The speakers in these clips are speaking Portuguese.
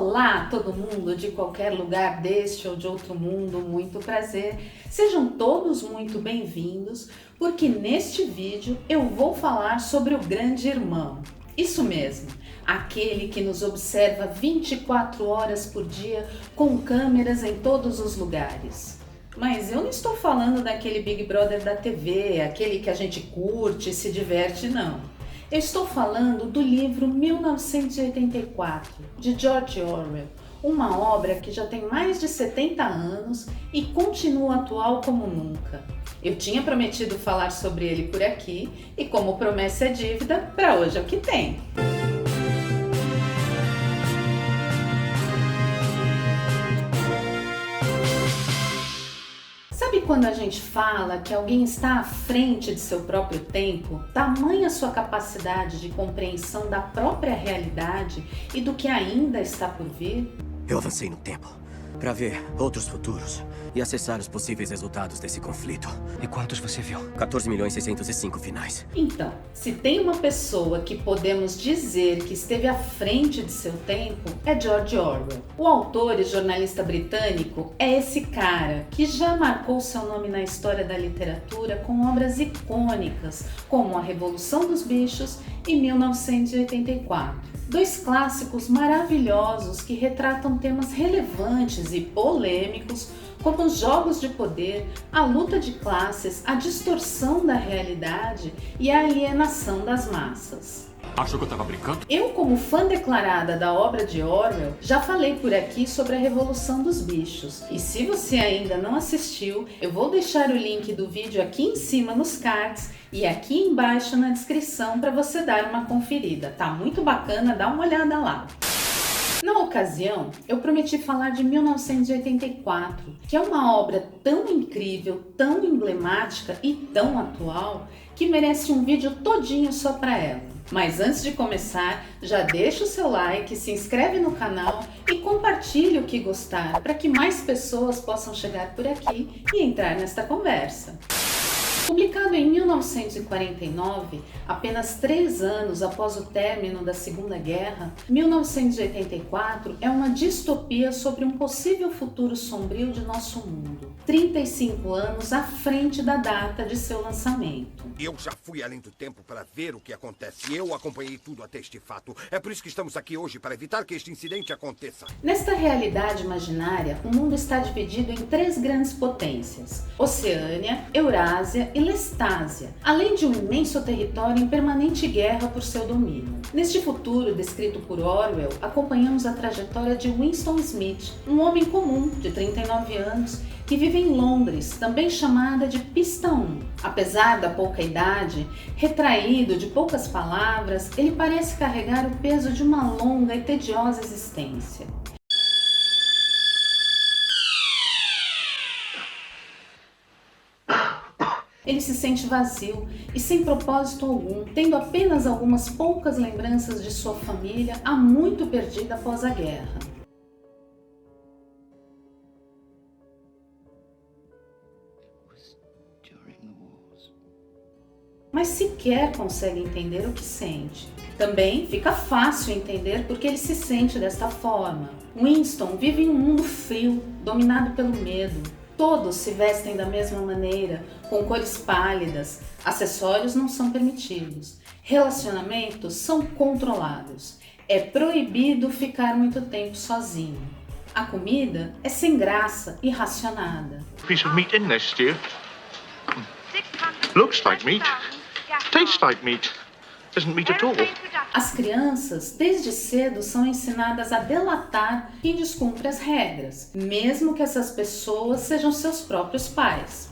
Olá, todo mundo de qualquer lugar deste ou de outro mundo, muito prazer. Sejam todos muito bem-vindos, porque neste vídeo eu vou falar sobre o Grande Irmão. Isso mesmo, aquele que nos observa 24 horas por dia com câmeras em todos os lugares. Mas eu não estou falando daquele Big Brother da TV, aquele que a gente curte e se diverte, não. Eu estou falando do livro 1984, de George Orwell, uma obra que já tem mais de 70 anos e continua atual como nunca. Eu tinha prometido falar sobre ele por aqui e, como promessa é dívida, para hoje é o que tem. Sabe quando a gente fala que alguém está à frente de seu próprio tempo? Tamanha sua capacidade de compreensão da própria realidade e do que ainda está por vir? Eu avancei no tempo para ver outros futuros e acessar os possíveis resultados desse conflito. E quantos você viu? 14.605 finais. Então, se tem uma pessoa que podemos dizer que esteve à frente de seu tempo, é George Orwell. O autor e jornalista britânico é esse cara que já marcou seu nome na história da literatura com obras icônicas como A Revolução dos Bichos e 1984. Dois clássicos maravilhosos que retratam temas relevantes e polêmicos como os jogos de poder, a luta de classes, a distorção da realidade e a alienação das massas. Achou que eu tava brincando? Eu, como fã declarada da obra de Orwell, já falei por aqui sobre a Revolução dos Bichos. E se você ainda não assistiu, eu vou deixar o link do vídeo aqui em cima nos cards e aqui embaixo na descrição para você dar uma conferida. Tá muito bacana, dá uma olhada lá. Na ocasião, eu prometi falar de 1984, que é uma obra tão incrível, tão emblemática e tão atual que merece um vídeo todinho só para ela. Mas antes de começar, já deixa o seu like, se inscreve no canal e compartilhe o que gostar para que mais pessoas possam chegar por aqui e entrar nesta conversa. Publicado em 1949, apenas 3 anos após o término da Segunda Guerra, 1984 é uma distopia sobre um possível futuro sombrio de nosso mundo, 35 anos à frente da data de seu lançamento. Eu já fui além do tempo para ver o que acontece. Eu acompanhei tudo até este fato. É por isso que estamos aqui hoje, para evitar que este incidente aconteça. Nesta realidade imaginária, o mundo está dividido em 3 grandes potências: Oceânia, Eurásia e Lestásia, além de um imenso território em permanente guerra por seu domínio. Neste futuro descrito por Orwell, acompanhamos a trajetória de Winston Smith, um homem comum de 39 anos que vive em Londres, também chamada de Pista 1. Apesar da pouca idade, retraído de poucas palavras, ele parece carregar o peso de uma longa e tediosa existência. Ele se sente vazio e sem propósito algum, tendo apenas algumas poucas lembranças de sua família há muito perdida após a guerra. Mas sequer consegue entender o que sente. Também fica fácil entender porque ele se sente desta forma. Winston vive em um mundo frio, dominado pelo medo. Todos se vestem da mesma maneira, com cores pálidas, acessórios não são permitidos, relacionamentos são controlados, é proibido ficar muito tempo sozinho. A comida é sem graça e racionada. Piece of meat in there, Stu. Looks like meat. Tastes like meat. Isn't meat at all. As crianças, desde cedo, são ensinadas a delatar quem descumpre as regras, mesmo que essas pessoas sejam seus próprios pais.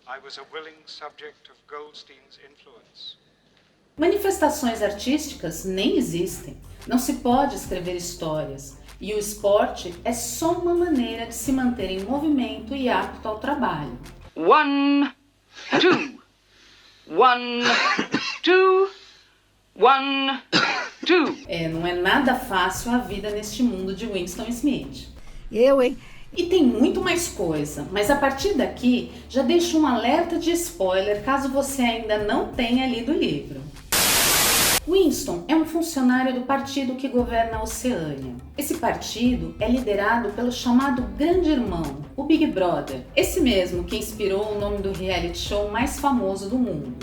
I was a willing subject of Goldstein's influence. Manifestações artísticas nem existem. Não se pode escrever histórias. E o esporte é só uma maneira de se manter em movimento e apto ao trabalho. 1, 2. 1, 2. 1, 2. Não é nada fácil a vida neste mundo de Winston Smith. Hein? E tem muito mais coisa, mas a partir daqui já deixo um alerta de spoiler caso você ainda não tenha lido o livro. Winston é um funcionário do partido que governa a Oceânia. Esse partido é liderado pelo chamado Grande Irmão, o Big Brother, esse mesmo que inspirou o nome do reality show mais famoso do mundo.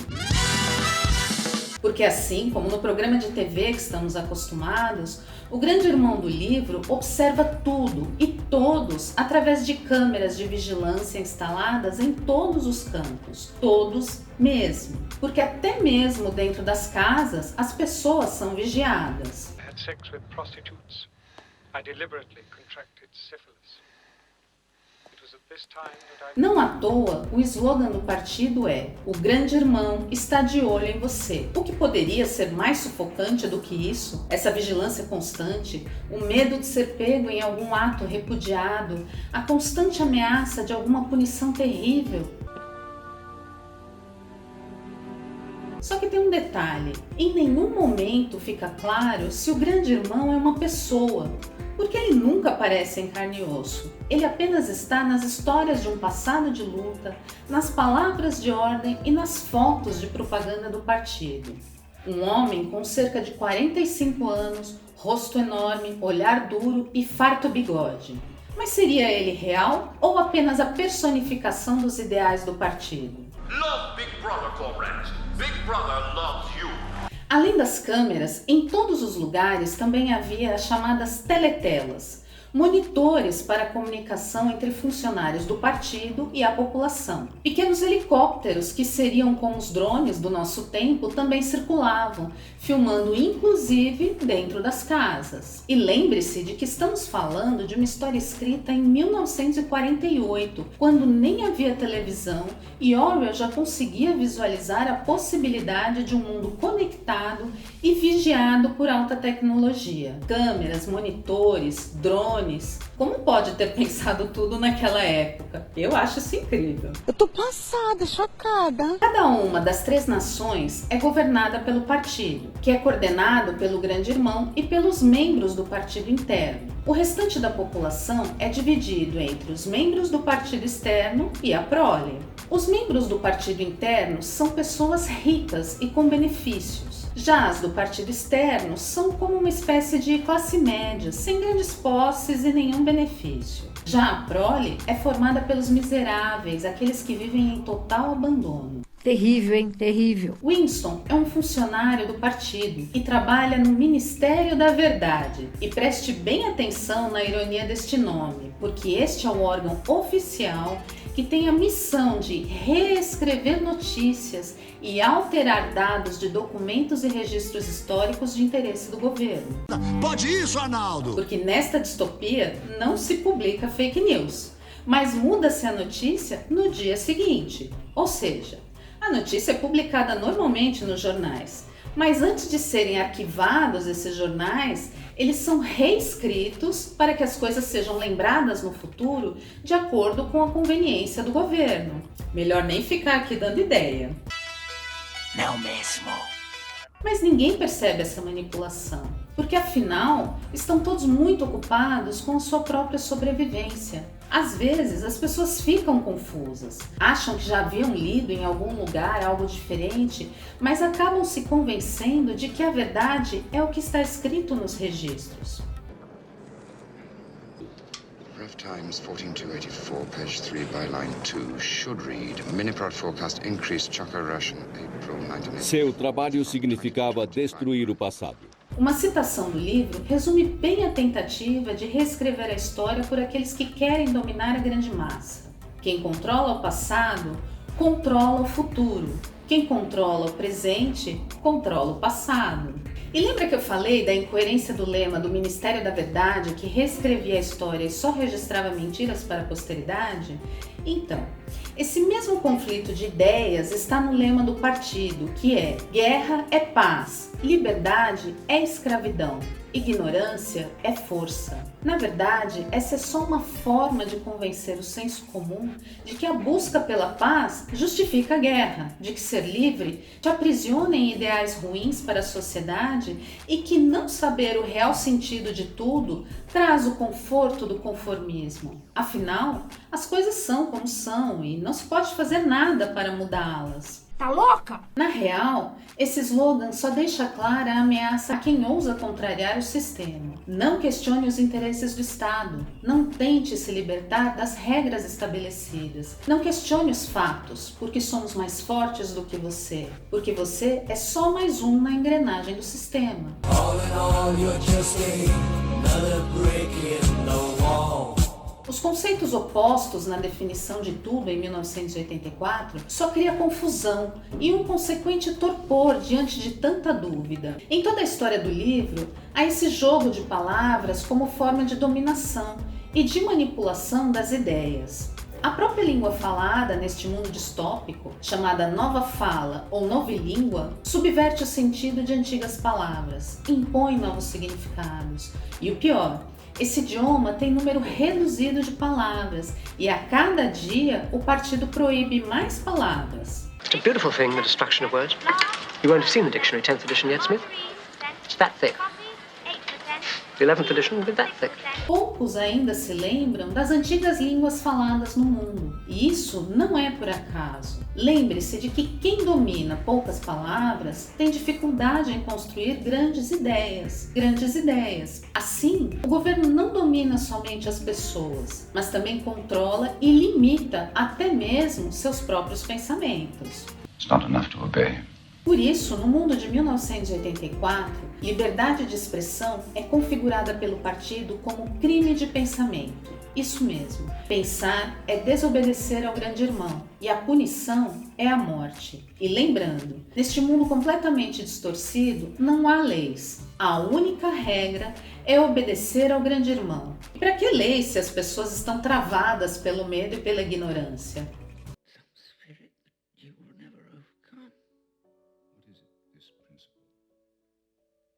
Porque assim como no programa de TV que estamos acostumados, o Grande Irmão do livro observa tudo e todos através de câmeras de vigilância instaladas em todos os campos, todos mesmo. Porque até mesmo dentro das casas as pessoas são vigiadas. I had sex with prostitutes. I deliberately contracted syphilis. Não à toa, o slogan do partido é: o Grande Irmão está de olho em você. O que poderia ser mais sufocante do que isso? Essa vigilância constante, o medo de ser pego em algum ato repudiado, a constante ameaça de alguma punição terrível. Só que tem um detalhe: em nenhum momento fica claro se o Grande Irmão é uma pessoa. Porque ele nunca aparece em carne e osso. Ele apenas está nas histórias de um passado de luta, nas palavras de ordem e nas fotos de propaganda do partido. Um homem com cerca de 45 anos, rosto enorme, olhar duro e farto bigode. Mas seria ele real ou apenas a personificação dos ideais do partido? Love Big Brother, comrades. Big Brother loves you. Além das câmeras, em todos os lugares também havia as chamadas teletelas, monitores para a comunicação entre funcionários do partido e a população. Pequenos helicópteros, que seriam como os drones do nosso tempo, também circulavam, filmando inclusive dentro das casas. E lembre-se de que estamos falando de uma história escrita em 1948, quando nem havia televisão e Orwell já conseguia visualizar a possibilidade de um mundo conectado e vigiado por alta tecnologia. Câmeras, monitores, drones. Como pode ter pensado tudo naquela época? Eu acho isso incrível. Eu tô passada, chocada. Cada uma das 3 nações é governada pelo partido, que é coordenado pelo Grande Irmão e pelos membros do partido interno. O restante da população é dividido entre os membros do partido externo e a prole. Os membros do partido interno são pessoas ricas e com benefícios. Já as do partido externo são como uma espécie de classe média, sem grandes posses e nenhum benefício. Já a prole é formada pelos miseráveis, aqueles que vivem em total abandono. Terrível, hein? Terrível. Winston é um funcionário do partido e trabalha no Ministério da Verdade. E preste bem atenção na ironia deste nome, porque este é o órgão oficial que tem a missão de reescrever notícias e alterar dados de documentos e registros históricos de interesse do governo. Pode isso, Arnaldo! Porque nesta distopia não se publica fake news, mas muda-se a notícia no dia seguinte. Ou seja, a notícia é publicada normalmente nos jornais, mas antes de serem arquivados esses jornais, eles são reescritos para que as coisas sejam lembradas no futuro de acordo com a conveniência do governo. Melhor nem ficar aqui dando ideia. Não mesmo. Mas ninguém percebe essa manipulação, porque afinal estão todos muito ocupados com a sua própria sobrevivência. Às vezes as pessoas ficam confusas, acham que já haviam lido em algum lugar algo diferente, mas acabam se convencendo de que a verdade é o que está escrito nos registros. Ref Times 14284, page 3, byline 2, should read, Miniprod forecast increased Chaka Russian, April 1980. Seu trabalho significava destruir o passado. Uma citação do livro resume bem a tentativa de reescrever a história por aqueles que querem dominar a grande massa. Quem controla o passado, controla o futuro. Quem controla o presente, controla o passado. E lembra que eu falei da incoerência do lema do Ministério da Verdade, que reescrevia a história e só registrava mentiras para a posteridade? Então, esse mesmo conflito de ideias está no lema do partido, que é: guerra é paz, liberdade é escravidão, ignorância é força. Na verdade, essa é só uma forma de convencer o senso comum de que a busca pela paz justifica a guerra, de que ser livre te aprisiona em ideais ruins para a sociedade e que não saber o real sentido de tudo traz o conforto do conformismo. Afinal, as coisas são como são e não se pode fazer nada para mudá-las. Tá louca? Na real, esse slogan só deixa clara a ameaça a quem ousa contrariar o sistema. Não questione os interesses do Estado. Não tente se libertar das regras estabelecidas. Não questione os fatos, porque somos mais fortes do que você. Porque você é só mais um na engrenagem do sistema. All in all, you're just another brick in the wall. Os conceitos opostos na definição de tudo em 1984 só cria confusão e um consequente torpor diante de tanta dúvida. Em toda a história do livro, há esse jogo de palavras como forma de dominação e de manipulação das ideias. A própria língua falada neste mundo distópico, chamada nova fala ou novilíngua, subverte o sentido de antigas palavras, impõe novos significados e o pior, esse idioma tem número reduzido de palavras e a cada dia o partido proíbe mais palavras. It's a beautiful thing, the destruction of words. You won't have seen the dictionary, 10th edition yet, Smith? It's that thick. The 11th edition will be that thick. Poucos ainda se lembram das antigas línguas faladas no mundo. E isso não é por acaso. Lembre-se de que quem domina poucas palavras tem dificuldade em construir grandes ideias. Assim, o governo não domina somente as pessoas, mas também controla e limita até mesmo seus próprios pensamentos. It's not enough to obey. Por isso, no mundo de 1984, liberdade de expressão é configurada pelo partido como crime de pensamento. Isso mesmo, pensar é desobedecer ao grande irmão e a punição é a morte. E lembrando, neste mundo completamente distorcido, não há leis. A única regra é obedecer ao grande irmão. E para que leis se as pessoas estão travadas pelo medo e pela ignorância?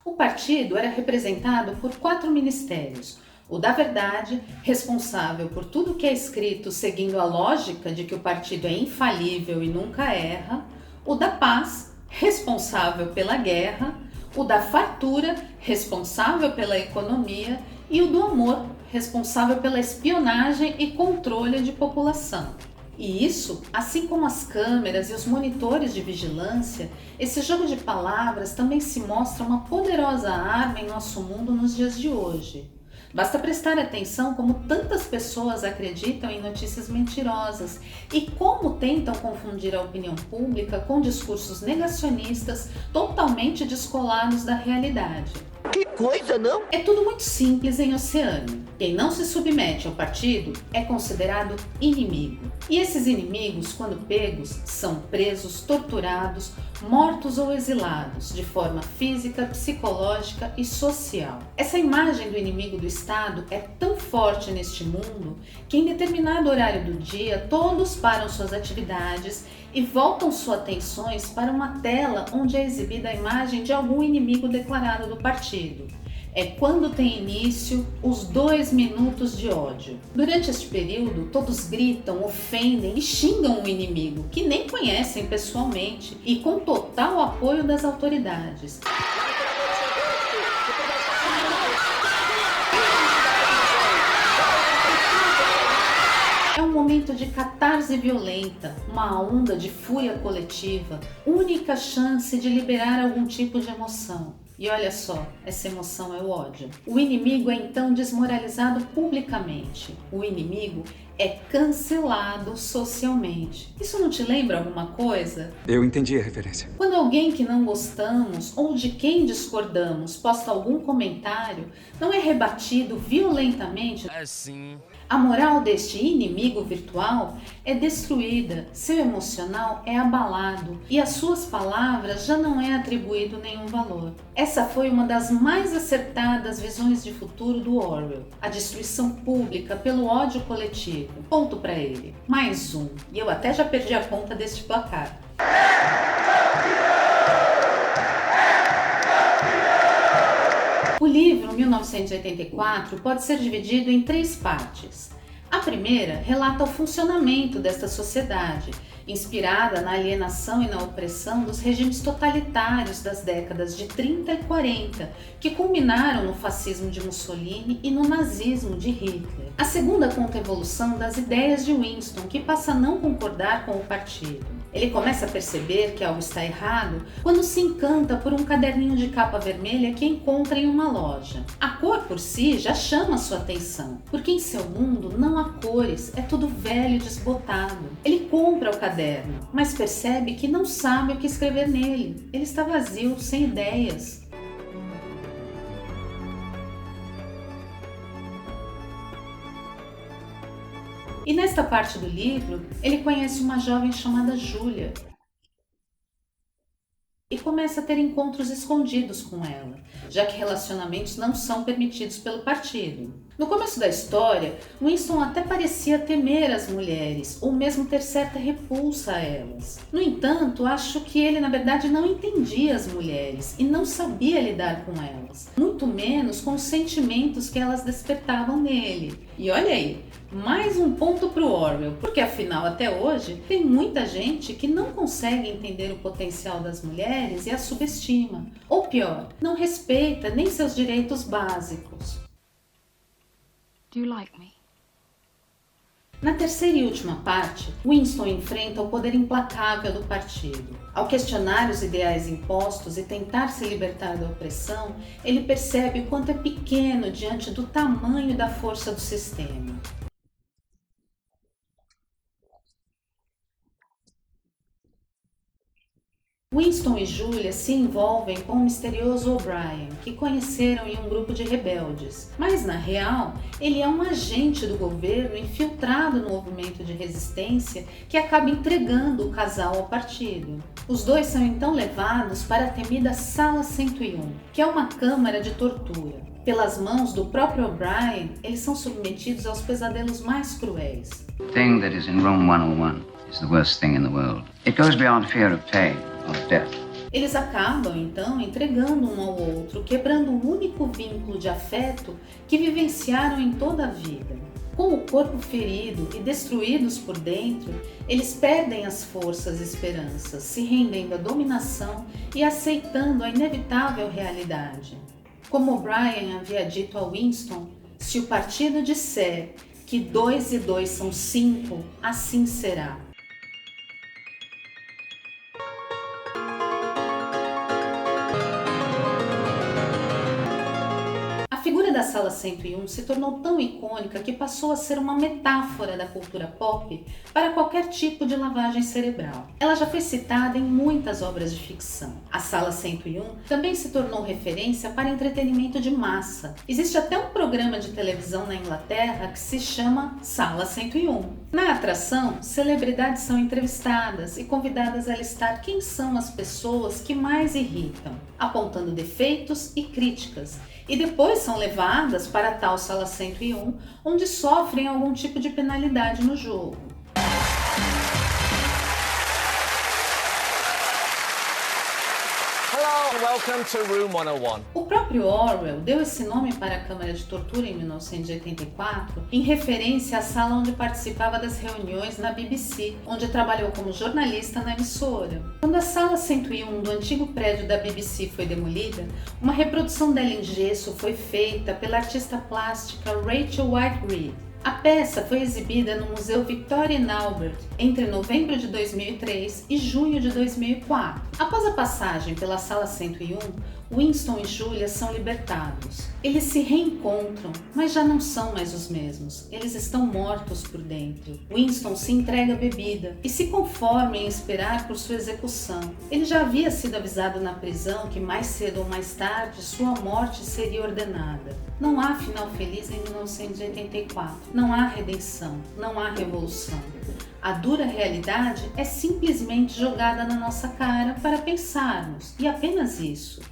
O partido era representado por 4 ministérios. O da Verdade, responsável por tudo que é escrito seguindo a lógica de que o partido é infalível e nunca erra. O da Paz, responsável pela guerra. O da Fartura, responsável pela economia. E o do Amor, responsável pela espionagem e controle de população. E isso, assim como as câmeras e os monitores de vigilância, esse jogo de palavras também se mostra uma poderosa arma em nosso mundo nos dias de hoje. Basta prestar atenção como tantas pessoas acreditam em notícias mentirosas e como tentam confundir a opinião pública com discursos negacionistas totalmente descolados da realidade. Que coisa, não? É tudo muito simples em Oceânia. Quem não se submete ao partido é considerado inimigo. E esses inimigos, quando pegos, são presos, torturados, mortos ou exilados, de forma física, psicológica e social. Essa imagem do inimigo do Estado é tão forte neste mundo que em determinado horário do dia todos param suas atividades e voltam suas atenções para uma tela onde é exibida a imagem de algum inimigo declarado do partido. É quando tem início os 2 minutos de ódio. Durante este período, todos gritam, ofendem e xingam o inimigo, que nem conhecem pessoalmente, e com total apoio das autoridades. É um momento de catarse violenta, uma onda de fúria coletiva, única chance de liberar algum tipo de emoção. E olha só, essa emoção é o ódio. O inimigo é então desmoralizado publicamente. O inimigo é cancelado socialmente. Isso não te lembra alguma coisa? Eu entendi a referência. Quando alguém que não gostamos ou de quem discordamos posta algum comentário, não é rebatido violentamente? É sim. A moral deste inimigo virtual é destruída, seu emocional é abalado e às suas palavras já não é atribuído nenhum valor. Essa foi uma das mais acertadas visões de futuro do Orwell, a destruição pública pelo ódio coletivo. Ponto para ele. Mais um. E eu até já perdi a conta deste placar. O livro 1984 pode ser dividido em 3 partes. A primeira relata o funcionamento desta sociedade, inspirada na alienação e na opressão dos regimes totalitários das décadas de 30 e 40, que culminaram no fascismo de Mussolini e no nazismo de Hitler. A segunda conta a evolução das ideias de Winston, que passa a não concordar com o partido. Ele começa a perceber que algo está errado quando se encanta por um caderninho de capa vermelha que encontra em uma loja. A cor por si já chama sua atenção, porque em seu mundo não há cores, é tudo velho e desbotado. Ele compra o caderno, mas percebe que não sabe o que escrever nele. Ele está vazio, sem ideias. E nesta parte do livro, ele conhece uma jovem chamada Julia e começa a ter encontros escondidos com ela, já que relacionamentos não são permitidos pelo partido. No começo da história, Winston até parecia temer as mulheres, ou mesmo ter certa repulsa a elas. No entanto, acho que ele na verdade não entendia as mulheres e não sabia lidar com elas, muito menos com os sentimentos que elas despertavam nele. E olha aí, mais um ponto para o Orwell, porque afinal até hoje tem muita gente que não consegue entender o potencial das mulheres e as subestima, ou pior, não respeita nem seus direitos básicos. Do you like me? Na terceira e última parte, Winston enfrenta o poder implacável do partido. Ao questionar os ideais impostos e tentar se libertar da opressão, ele percebe o quanto é pequeno diante do tamanho da força do sistema. Winston e Julia se envolvem com o misterioso O'Brien, que conheceram em um grupo de rebeldes. Mas, na real, ele é um agente do governo infiltrado no movimento de resistência que acaba entregando o casal ao partido. Os dois são então levados para a temida Sala 101, que é uma câmara de tortura. Pelas mãos do próprio O'Brien, eles são submetidos aos pesadelos mais cruéis. The thing that is in room 101 is the worst thing in the world. It goes beyond fear of pain. Eles acabam, então, entregando um ao outro, quebrando o único vínculo de afeto que vivenciaram em toda a vida. Com o corpo ferido e destruídos por dentro, eles perdem as forças e esperanças, se rendendo à dominação e aceitando a inevitável realidade. Como O'Brien havia dito a Winston, se o partido disser que 2 e 2 são 5, assim será. A figura da Sala 101 se tornou tão icônica que passou a ser uma metáfora da cultura pop para qualquer tipo de lavagem cerebral. Ela já foi citada em muitas obras de ficção. A Sala 101 também se tornou referência para entretenimento de massa. Existe até um programa de televisão na Inglaterra que se chama Sala 101. Na atração, celebridades são entrevistadas e convidadas a listar quem são as pessoas que mais irritam, apontando defeitos e críticas, e depois são levadas para a tal Sala 101, onde sofrem algum tipo de penalidade no jogo. Welcome to Room 101. O próprio Orwell deu esse nome para a Câmara de Tortura em 1984, em referência à sala onde participava das reuniões na BBC, onde trabalhou como jornalista na emissora. Quando a Sala 101 do antigo prédio da BBC foi demolida, uma reprodução dela em gesso foi feita pela artista plástica Rachel White Reid. A peça foi exibida no Museu Victoria and Albert entre novembro de 2003 e junho de 2004. Após a passagem pela Sala 101, Winston e Julia são libertados. Eles se reencontram, mas já não são mais os mesmos. Eles estão mortos por dentro. Winston se entrega à bebida e se conforma em esperar por sua execução. Ele já havia sido avisado na prisão que mais cedo ou mais tarde sua morte seria ordenada. Não há final feliz em 1984. Não há redenção. Não há revolução. A dura realidade é simplesmente jogada na nossa cara para pensarmos, e apenas isso.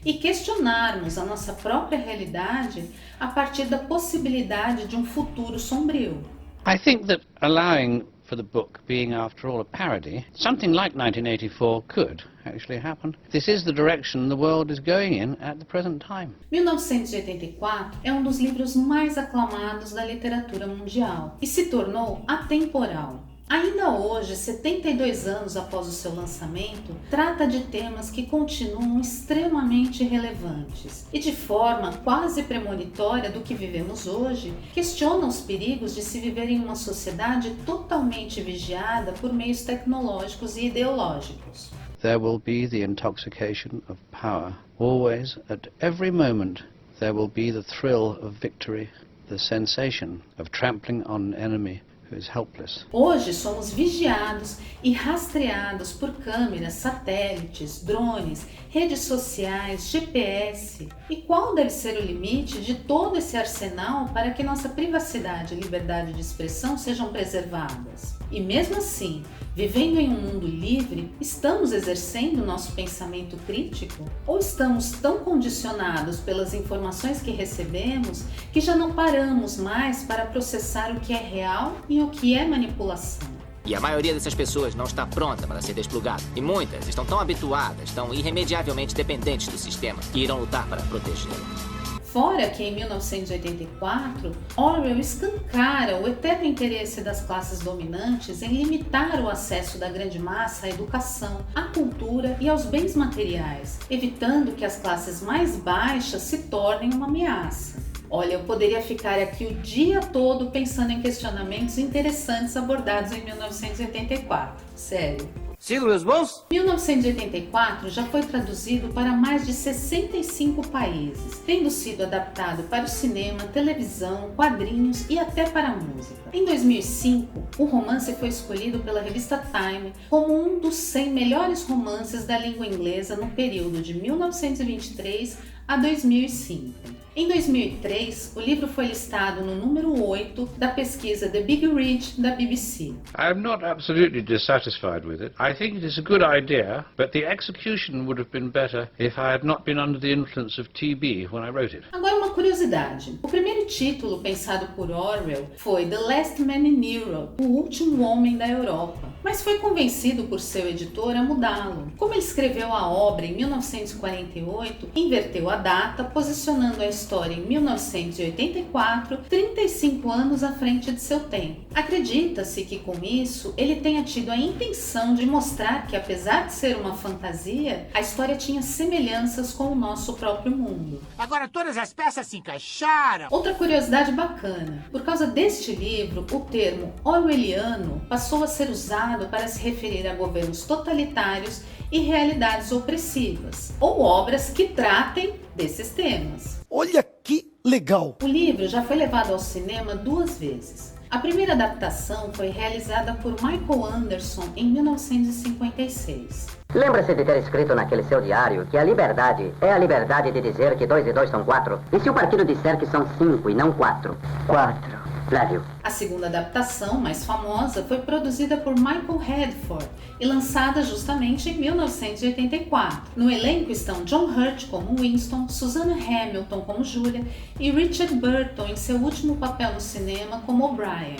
E questionarmos a nossa própria realidade a partir da possibilidade de um futuro sombrio. I think that allowing for the book being, after all, a parody, something like 1984 could actually happen. This is the direction the world is going in at the present time. 1984 é um dos livros mais aclamados da literatura mundial e se tornou atemporal. Ainda hoje, 72 anos após o seu lançamento, trata de temas que continuam extremamente relevantes e, de forma quase premonitória do que vivemos hoje, questiona os perigos de se viver em uma sociedade totalmente vigiada por meios tecnológicos e ideológicos. There will be the intoxication of power. Always, at every moment, there will be the thrill of victory, the sensation of trampling on an enemy who is helpless. Hoje somos vigiados e rastreados por câmeras, satélites, drones, redes sociais, GPS. E qual deve ser o limite de todo esse arsenal para que nossa privacidade e liberdade de expressão sejam preservadas? E mesmo assim, vivendo em um mundo livre, estamos exercendo nosso pensamento crítico? Ou estamos tão condicionados pelas informações que recebemos que já não paramos mais para processar o que é real e o que é manipulação? E a maioria dessas pessoas não está pronta para ser desplugada. E muitas estão tão habituadas, tão irremediavelmente dependentes do sistema, que irão lutar para protegê-lo. Fora que em 1984, Orwell escancara o eterno interesse das classes dominantes em limitar o acesso da grande massa à educação, à cultura e aos bens materiais, evitando que as classes mais baixas se tornem uma ameaça. Olha, eu poderia ficar aqui o dia todo pensando em questionamentos interessantes abordados em 1984. Sério. Sigo meus bons? 1984 já foi traduzido para mais de 65 países, tendo sido adaptado para o cinema, televisão, quadrinhos e até para a música. Em 2005, o romance foi escolhido pela revista Time como um dos 100 melhores romances da língua inglesa no período de 1923 a 2005. Em 2003, o livro foi listado no número 8 da pesquisa The Big Read da BBC. I am not absolutely dissatisfied with it. I think it is a good idea, but the execution would have been better if I had not been under the influence of TB when I wrote it. Agora uma curiosidade. O primeiro título pensado por Orwell foi The Last Man in Europe, O Último Homem da Europa, mas foi convencido por seu editor a mudá-lo. Como ele escreveu a obra em 1948, inverteu a data, posicionando a história em 1984, 35 anos à frente de seu tempo. Acredita-se que com isso ele tenha tido a intenção de mostrar que, apesar de ser uma fantasia, a história tinha semelhanças com o nosso próprio mundo. Agora todas as peças se encaixaram. Outra curiosidade bacana: por causa deste livro, o termo orwelliano passou a ser usado para se referir a governos totalitários e realidades opressivas, ou obras que tratem desses temas. Olha que legal! O livro já foi levado ao cinema 2 vezes. A primeira adaptação foi realizada por Michael Anderson em 1956. Lembra-se de ter escrito naquele seu diário que a liberdade é a liberdade de dizer que 2 e 2 são 4? E se o partido disser que são 5 e não 4? 4. Flávio. A segunda adaptação, mais famosa, foi produzida por Michael Redford e lançada justamente em 1984. No elenco estão John Hurt como Winston, Susanna Hamilton como Julia e Richard Burton em seu último papel no cinema como O'Brien.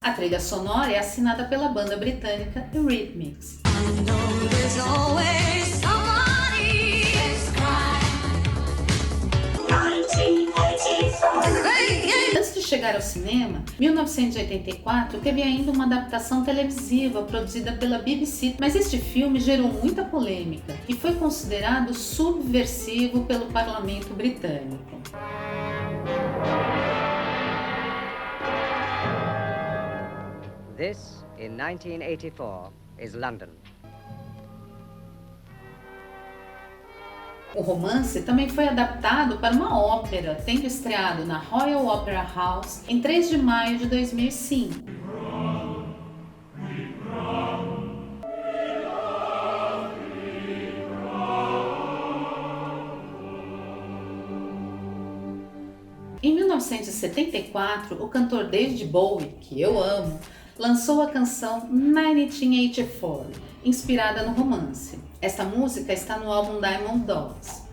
A trilha sonora é assinada pela banda britânica Eurythmics. Antes de chegar ao cinema, 1984 teve ainda uma adaptação televisiva produzida pela BBC, mas este filme gerou muita polêmica e foi considerado subversivo pelo parlamento britânico. This, in 1984, is London. O romance também foi adaptado para uma ópera, tendo estreado na Royal Opera House em 3 de maio de 2005. Em 1974, o cantor David Bowie, que eu amo, lançou a canção 1984, inspirada no romance. Esta música está no álbum Diamond Dogs.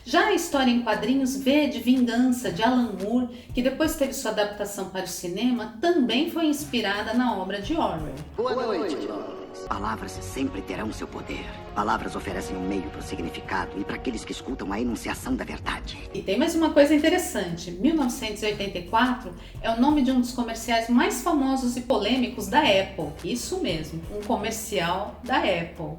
Já a história em quadrinhos V de Vingança, de Alan Moore, que depois teve sua adaptação para o cinema, também foi inspirada na obra de Orwell. Boa noite, Lois. Palavras sempre terão seu poder. Palavras oferecem um meio para o significado e para aqueles que escutam a enunciação da verdade. E tem mais uma coisa interessante. 1984 é o nome de um dos comerciais mais famosos e polêmicos da Apple. Isso mesmo, um comercial da Apple.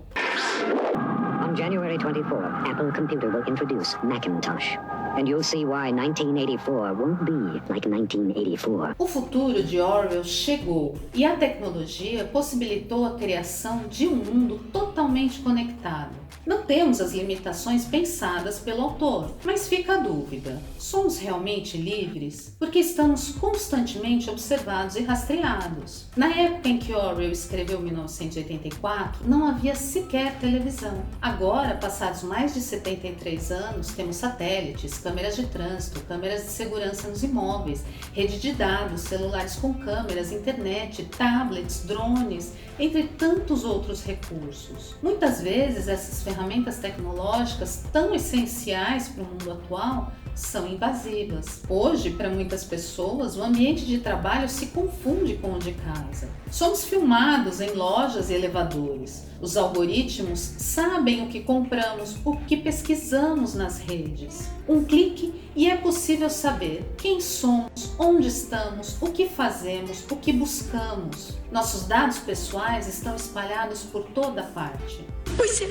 On January 24, Apple Computer will introduce Macintosh. And you'll see why 1984 won't be like 1984. O futuro de Orwell chegou e a tecnologia possibilitou a criação de um mundo totalmente conectado. Não temos as limitações pensadas pelo autor, mas fica a dúvida: somos realmente livres? Porque estamos constantemente observados e rastreados. Na época em que Orwell escreveu 1984, não havia sequer televisão. Agora, passados mais de 73 anos, temos satélites, câmeras de trânsito, câmeras de segurança nos imóveis, rede de dados, celulares com câmeras, internet, tablets, drones, entre tantos outros recursos. Muitas vezes essas ferramentas tecnológicas tão essenciais para o mundo atual são invasivas. Hoje, para muitas pessoas, o ambiente de trabalho se confunde com o de casa. Somos filmados em lojas e elevadores. Os algoritmos sabem o que compramos, o que pesquisamos nas redes. Um clique e é possível saber quem somos, onde estamos, o que fazemos, o que buscamos. Nossos dados pessoais estão espalhados por toda parte. Pois é.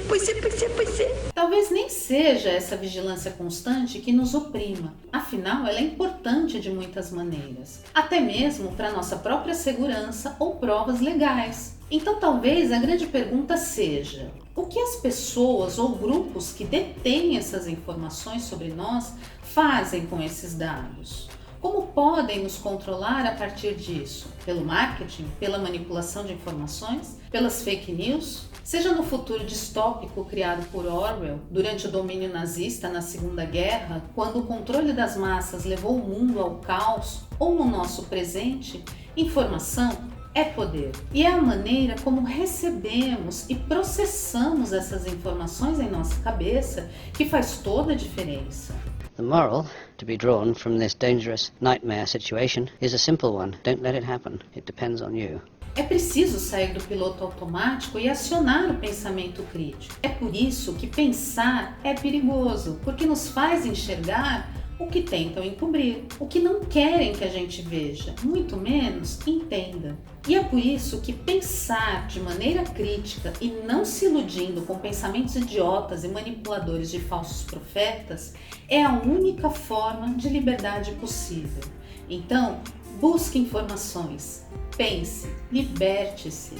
Talvez nem seja essa vigilância constante que nos oprima. Afinal, ela é importante de muitas maneiras. Até mesmo para nossa própria segurança ou provas legais. Então talvez a grande pergunta seja: o que as pessoas ou grupos que detêm essas informações sobre nós fazem com esses dados? Como podem nos controlar a partir disso? Pelo marketing? Pela manipulação de informações? Pelas fake news? Seja no futuro distópico criado por Orwell, durante o domínio nazista na Segunda Guerra, quando o controle das massas levou o mundo ao caos, ou no nosso presente, informação é poder. E é a maneira como recebemos e processamos essas informações em nossa cabeça que faz toda a diferença. The moral to be drawn from this dangerous nightmare situation is a simple one. Don't let it happen. It depends on you. É preciso sair do piloto automático e acionar o pensamento crítico. É por isso que pensar é perigoso, porque nos faz enxergar o que tentam encobrir, o que não querem que a gente veja, muito menos entenda. E é por isso que pensar de maneira crítica e não se iludindo com pensamentos idiotas e manipuladores de falsos profetas é a única forma de liberdade possível. Então, busque informações, pense, liberte-se.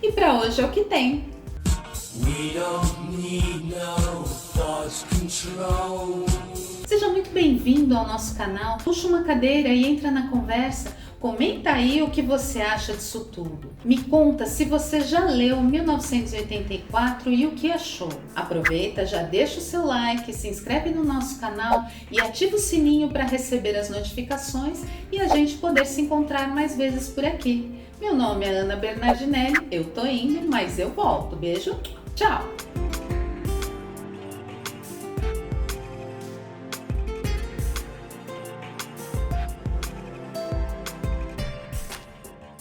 E para hoje é o que tem. Seja muito bem-vindo ao nosso canal. Puxa uma cadeira e entra na conversa. Comenta aí o que você acha disso tudo. Me conta se você já leu 1984 e o que achou. Aproveita, já deixa o seu like, se inscreve no nosso canal e ativa o sininho para receber as notificações e a gente poder se encontrar mais vezes por aqui. Meu nome é Ana Bernardinelli, eu tô indo, mas eu volto. Beijo, tchau!